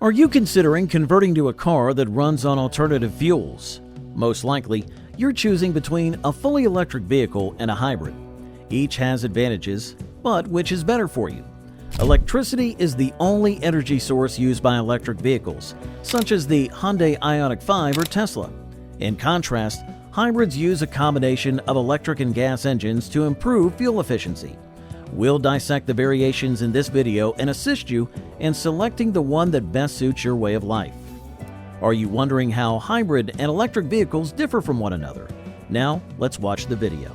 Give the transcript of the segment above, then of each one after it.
Are you considering converting to a car that runs on alternative fuels? Most likely, you're choosing between a fully electric vehicle and a hybrid. Each has advantages, but which is better for you? Electricity is the only energy source used by electric vehicles, such as the Hyundai Ioniq 5 or Tesla. In contrast, hybrids use a combination of electric and gas engines to improve fuel efficiency. We'll dissect the variations in this video and assist you in selecting the one that best suits your way of life. Are you wondering how hybrid and electric vehicles differ from one another? Now, let's watch the video.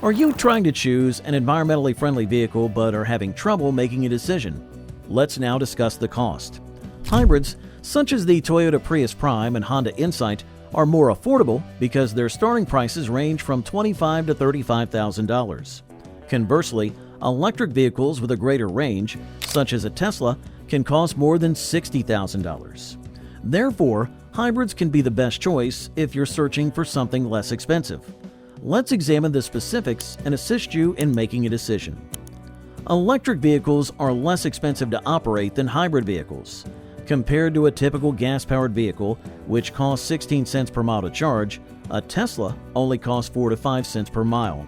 Are you trying to choose an environmentally friendly vehicle but are having trouble making a decision? Let's now discuss the cost. Hybrids, such as the Toyota Prius Prime and Honda Insight, are more affordable because their starting prices range from $25,000 to $35,000. Conversely, electric vehicles with a greater range, such as a Tesla, can cost more than $60,000. Therefore, hybrids can be the best choice if you're searching for something less expensive. Let's examine the specifics and assist you in making a decision. Electric vehicles are less expensive to operate than hybrid vehicles. Compared to a typical gas-powered vehicle, which costs 16 cents per mile to charge, a Tesla only costs 4 to 5 cents per mile.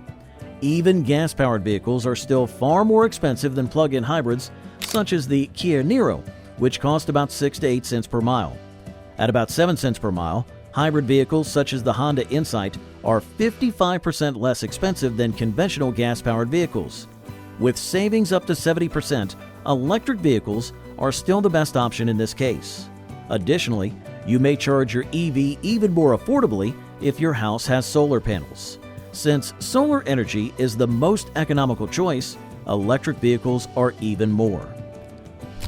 Even gas-powered vehicles are still far more expensive than plug-in hybrids, such as the Kia Niro, which cost about 6 to 8 cents per mile. At about 7 cents per mile, hybrid vehicles such as the Honda Insight are 55% less expensive than conventional gas-powered vehicles. With savings up to 70%, electric vehicles are still the best option in this case. Additionally, you may charge your EV even more affordably if your house has solar panels. Since solar energy is the most economical choice, electric vehicles are even more.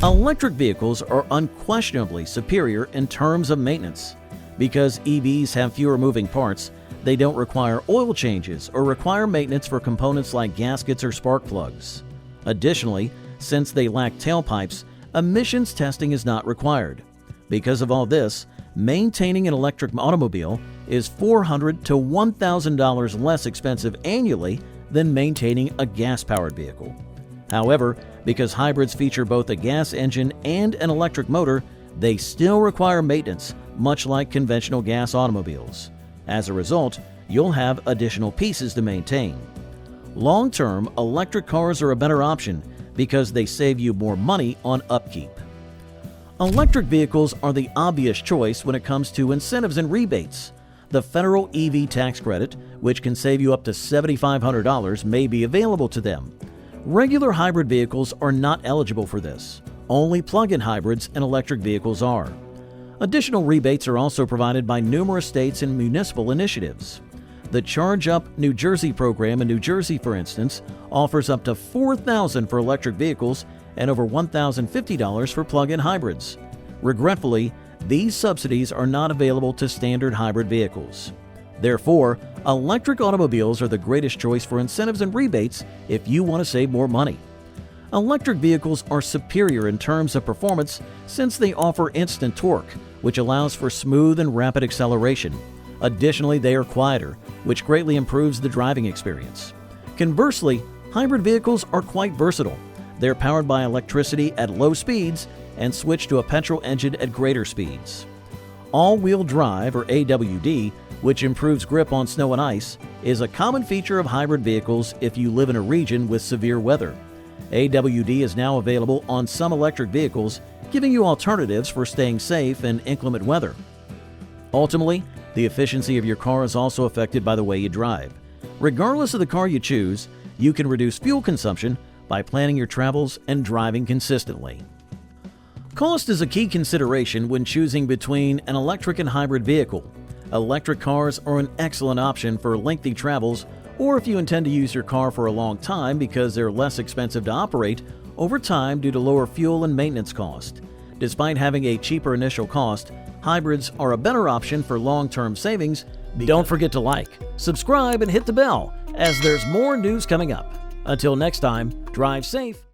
Electric vehicles are unquestionably superior in terms of maintenance. Because EVs have fewer moving parts, they don't require oil changes or require maintenance for components like gaskets or spark plugs. Additionally, since they lack tailpipes, emissions testing is not required. Because of all this, maintaining an electric automobile is $400 to $1,000 less expensive annually than maintaining a gas-powered vehicle. However, because hybrids feature both a gas engine and an electric motor, they still require maintenance, much like conventional gas automobiles. As a result, you'll have additional pieces to maintain. Long-term, electric cars are a better option because they save you more money on upkeep. Electric vehicles are the obvious choice when it comes to incentives and rebates. The federal EV tax credit, which can save you up to $7,500, may be available to them. Regular hybrid vehicles are not eligible for this. Only plug-in hybrids and electric vehicles are. Additional rebates are also provided by numerous states and municipal initiatives. The Charge Up New Jersey program in New Jersey, for instance, offers up to $4,000 for electric vehicles and over $1,050 for plug-in hybrids. Regretfully, these subsidies are not available to standard hybrid vehicles. Therefore, electric automobiles are the greatest choice for incentives and rebates if you want to save more money. Electric vehicles are superior in terms of performance since they offer instant torque, which allows for smooth and rapid acceleration. Additionally, they are quieter, which greatly improves the driving experience. Conversely, hybrid vehicles are quite versatile. They're powered by electricity at low speeds and switch to a petrol engine at greater speeds. All-wheel drive, or AWD, which improves grip on snow and ice, is a common feature of hybrid vehicles if you live in a region with severe weather. AWD is now available on some electric vehicles, giving you alternatives for staying safe in inclement weather. Ultimately, the efficiency of your car is also affected by the way you drive. Regardless of the car you choose, you can reduce fuel consumption by planning your travels and driving consistently. Cost is a key consideration when choosing between an electric and hybrid vehicle. Electric cars are an excellent option for lengthy travels or if you intend to use your car for a long time because they're less expensive to operate over time due to lower fuel and maintenance cost. Despite having a cheaper initial cost, hybrids are a better option for long-term savings Don't forget to like, subscribe, and hit the bell, as there's more news coming up. Until next time, drive safe.